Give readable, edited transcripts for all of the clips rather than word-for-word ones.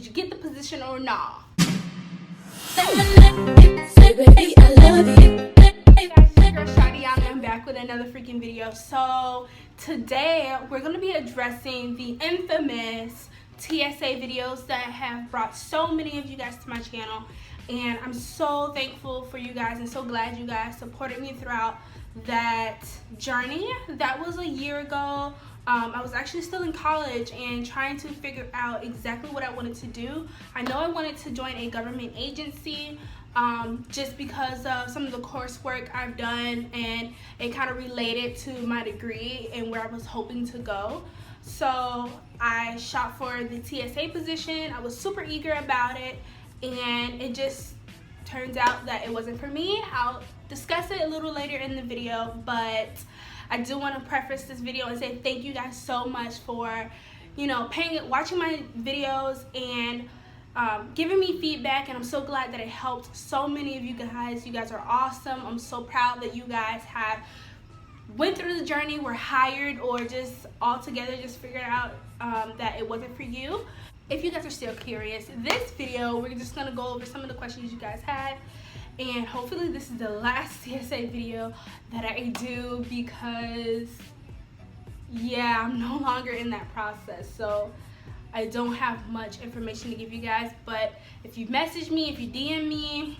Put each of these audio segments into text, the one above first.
Did you get the position or not? Say baby, I love you. Hey guys, it's your girl Shadi, and I'm back with another freaking video. So today we're going to be addressing the infamous TSA videos that have brought so many of you guys to my channel, and I'm so thankful for you guys and so glad you guys supported me throughout that journey. That was a year ago. I was actually still in college and trying to figure out exactly what I wanted to do. I know I wanted to join a government agency just because of some of the coursework I've done, and it kind of related to my degree and where I was hoping to go. So I shot for the TSA position. I was super eager about it, and it just turns out that it wasn't for me. I'll discuss it a little later in the video, but I do want to preface this video and say thank you guys so much for, watching my videos and giving me feedback, and I'm so glad that it helped so many of you guys. You guys are awesome. I'm so proud that you guys have went through the journey, were hired, or just altogether just figured out that it wasn't for you. If you guys are still curious, this video we're just gonna go over some of the questions you guys had, and hopefully this is the last TSA video that I do, because yeah, I'm no longer in that process, so I don't have much information to give you guys. But if you message me, if you DM me,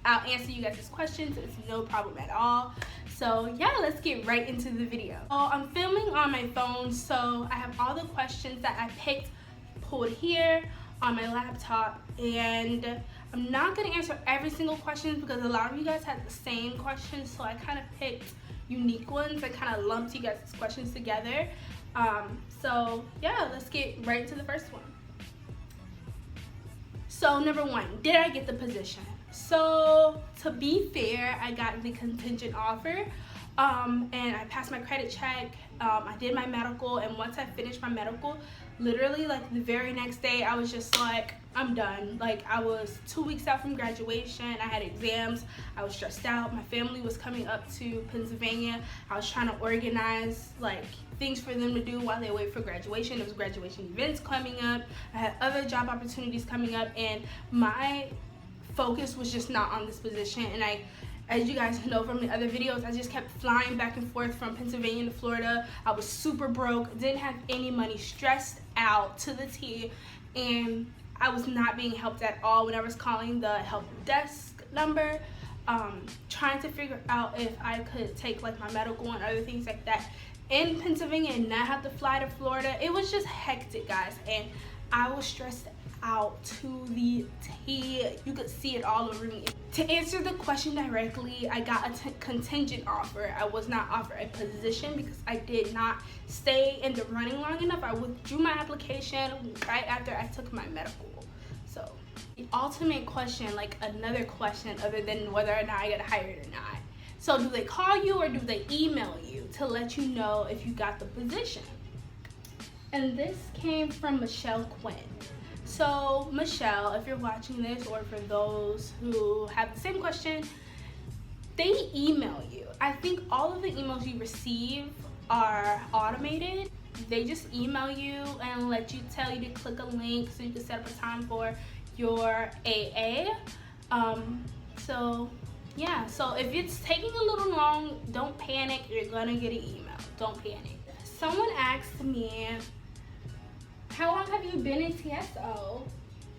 I'll answer you guys' questions. It's no problem at all. So yeah, let's get right into the video. So I'm filming on my phone, so I have all the questions that I picked pulled here on my laptop, and I'm not going to answer every single question because a lot of you guys had the same questions, so I kind of picked unique ones. I kind of lumped you guys' questions together. So yeah, let's get right into the first one. So number one, did I get the position? So to be fair, I got the contingent offer, and I passed my credit check. I did my medical, and once I finished my medical, literally like the very next day, I was just like, I'm done. Like, I was 2 weeks out from graduation. I had exams. I was stressed out. My family was coming up to Pennsylvania. I was trying to organize like things for them to do while they wait for graduation. There was graduation events coming up. I had other job opportunities coming up, and my focus was just not on this position. And as you guys know from the other videos, I just kept flying back and forth from Pennsylvania to Florida. I was super broke, didn't have any money, stressed out to the T, and I was not being helped at all when I was calling the help desk number, trying to figure out if I could take like my medical and other things like that in Pennsylvania and not have to fly to Florida. It was just hectic, guys, and I was stressed out to the T. You could see it all over me. To answer the question directly, I got a contingent offer. I was not offered a position because I did not stay in the running long enough. I withdrew my application right after I took my medical. So the ultimate question, like another question other than whether or not I get hired or not. So do they call you or do they email you to let you know if you got the position? And this came from Michelle Quinn. So Michelle, if you're watching this, or for those who have the same question, they email you. I think all of the emails you receive are automated. They just email you and tell you to click a link so you can set up a time for your AA. So yeah, so if it's taking a little long, don't panic. You're gonna get an email. Don't panic. Someone asked me, how long have you been in TSO?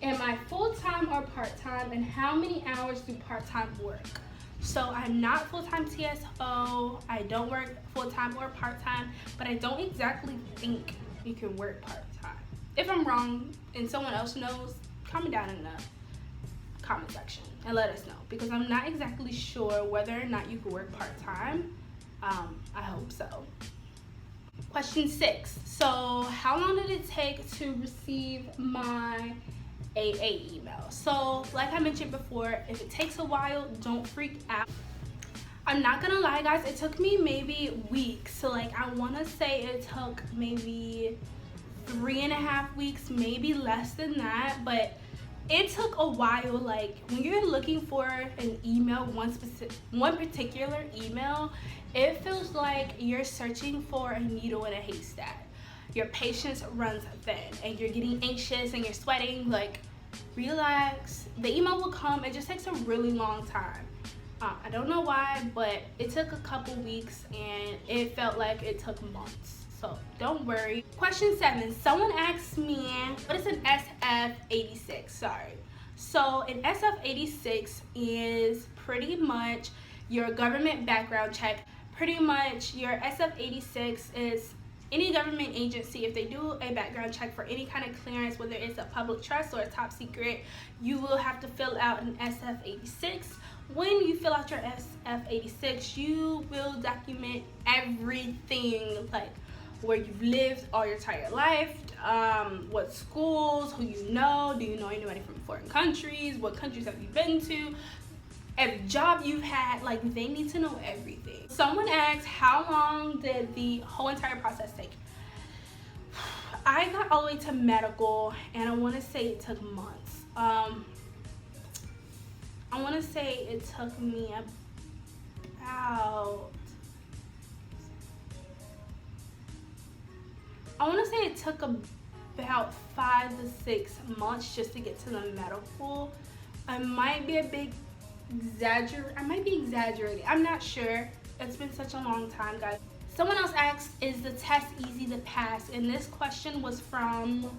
Am I full-time or part-time? And how many hours do part-time work? So I'm not full-time TSO. I don't work full-time or part-time, but I don't exactly think you can work part-time. If I'm wrong and someone else knows, comment down in the comment section and let us know, because I'm not exactly sure whether or not you can work part-time. I hope so. Question 6. So how long did it take to receive my AA email? So like I mentioned before, if it takes a while, don't freak out. I'm not gonna lie, guys, it took me maybe weeks. So like, I wanna say it took maybe 3.5 weeks, maybe less than that, but it took a while. Like, when you're looking for an email, one particular email, it feels like you're searching for a needle in a haystack. your patience runs thin and you're getting anxious and you're sweating, like, relax. The email will come. It just takes a really long time. I don't know why, but it took a couple weeks and it felt like it took months. So don't worry. Question 7. Someone asked me, what is an SF-86? Sorry. So an SF-86 is pretty much your government background check. Pretty much your SF-86 is any government agency, if they do a background check for any kind of clearance, whether it's a public trust or a top secret, you will have to fill out an SF-86. When you fill out your SF-86, you will document everything, like where you've lived all your entire life, what schools, who you know, do you know anybody from foreign countries, what countries have you been to, every job you've had, like they need to know everything. Someone asked, how long did the whole entire process take? I got all the way to medical and I want to say it took months. I want to say it took me about, about 5 to 6 months just to get to the medical. I might be exaggerating. I'm not sure. It's been such a long time, guys. Someone else asked, is the test easy to pass? And this question was from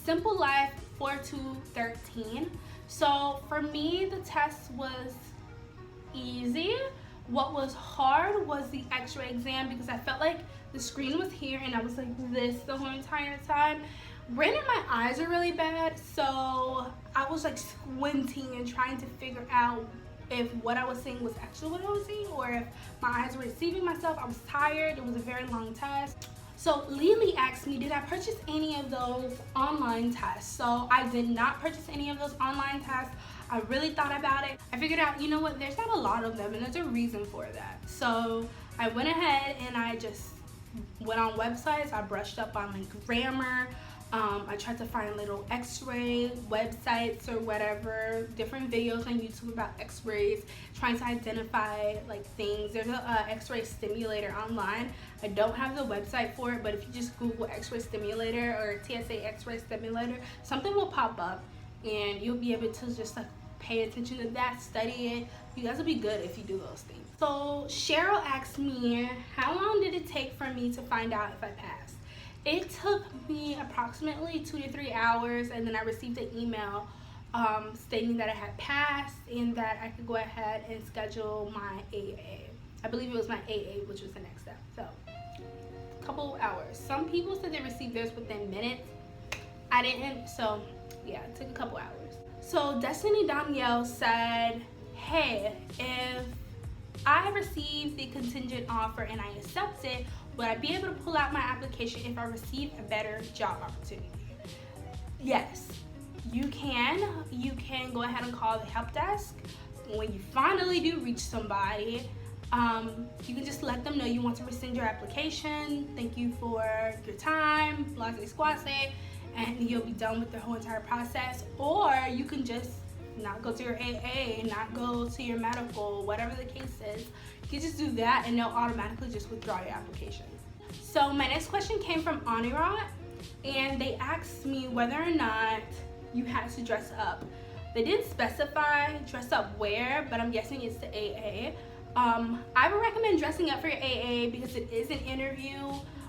Simple Life 4213. So for me, the test was easy. What was hard was the x-ray exam because I felt like the screen was here and I was like this the whole entire time. Granted, my eyes are really bad, so I was like squinting and trying to figure out if what I was seeing was actually what I was seeing or if my eyes were deceiving myself. I was tired. It was a very long test. So Lily asked me, did I purchase any of those online tests? So I did not purchase any of those online tests. I really thought about it. I figured out, you know what, there's not a lot of them and there's a reason for that. So I went ahead and I just went on websites. I brushed up on like grammar. I tried to find little x-ray websites or whatever, different videos on YouTube about x-rays, trying to identify like things. There's a x-ray stimulator online. I don't have the website for it, but if you just Google x-ray stimulator or TSA x-ray stimulator, something will pop up and you'll be able to just like pay attention to that, study it. You guys will be good if you do those things. So Cheryl asked me, how long did it take for me to find out if I passed? It took me approximately 2 to 3 hours, and then I received an email stating that I had passed and that I could go ahead and schedule my AA. I believe it was my AA, which was the next step. So a couple hours. Some people said they received theirs within minutes. I didn't, so yeah, it took a couple hours. So Destiny Danielle said, hey, if I received the contingent offer and I accept it, would I be able to pull out my application if I receive a better job opportunity? Yes, you can. You can go ahead and call the help desk. When you finally do reach somebody, you can just let them know you want to rescind your application. Thank you for your time, blase squase, and you'll be done with the whole entire process. Or you can just not go to your AA, not go to your medical, whatever the case is. You can just do that and they'll automatically just withdraw your application. So my next question came from Anirat, and they asked me whether or not you had to dress up. They didn't specify dress up where, but I'm guessing it's the AA. I would recommend dressing up for your AA because it is an interview.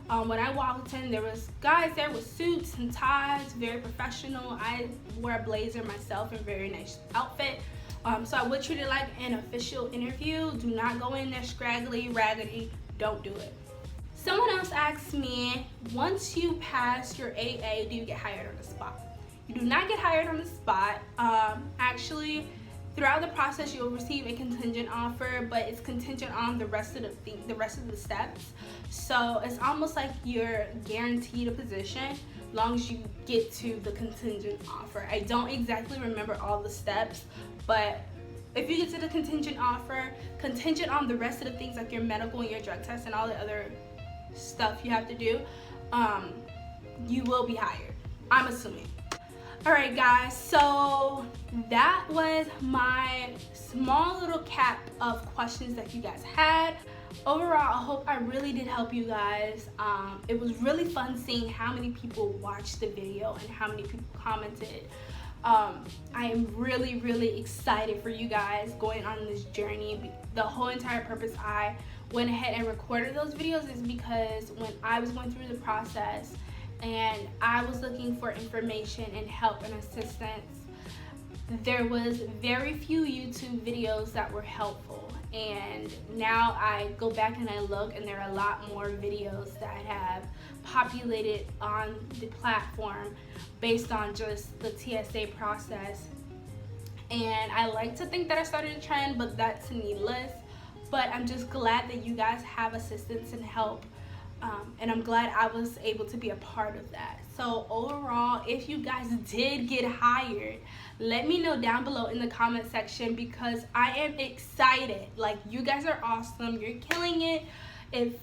When I walked in, there was guys there with suits and ties, very professional. I wore a blazer myself and a very nice outfit. So I would treat it like an official interview. Do not go in there scraggly, raggedy. Don't do it. Someone else asked me, once you pass your AA, do you get hired on the spot? You do not get hired on the spot. Actually, throughout the process, you'll receive a contingent offer, but it's contingent on the rest of the steps. So it's almost like you're guaranteed a position as long as you get to the contingent offer. I don't exactly remember all the steps, but if you get to the contingent offer, contingent on the rest of the things like your medical and your drug test and all the other stuff you have to do, you will be hired, I'm assuming. Alright guys, so that was my small little cap of questions that you guys had. overall, I hope I really did help you guys. It was really fun seeing how many people watched the video and how many people commented. I am really excited for you guys going on this journey. The whole entire purpose I went ahead and recorded those videos is because when I was going through the process and I was looking for information and help and assistance, there was very few YouTube videos that were helpful, and now I go back and I look and there are a lot more videos that have populated on the platform based on just the TSA process. And I like to think that I started a trend, but that's needless. But I'm just glad that you guys have assistance and help, and I'm glad I was able to be a part of that. So overall, if you guys did get hired, let me know down below in the comment section, because I am excited. Like, you guys are awesome, you're killing it. If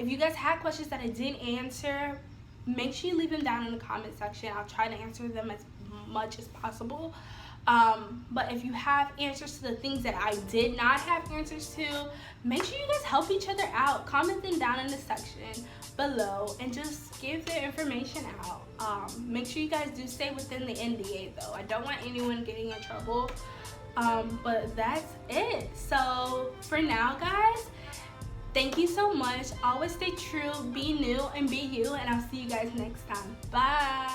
you guys had questions that I didn't answer, make sure you leave them down in the comment section. I'll try to answer them as much as possible. But if you have answers to the things that I did not have answers to, make sure you guys help each other out. Comment them down in the section below and just give their information out. Make sure you guys do stay within the NDA though. I don't want anyone getting in trouble. But that's it. So for now, guys, thank you so much. Always stay true, be new, and be you. And I'll see you guys next time. Bye.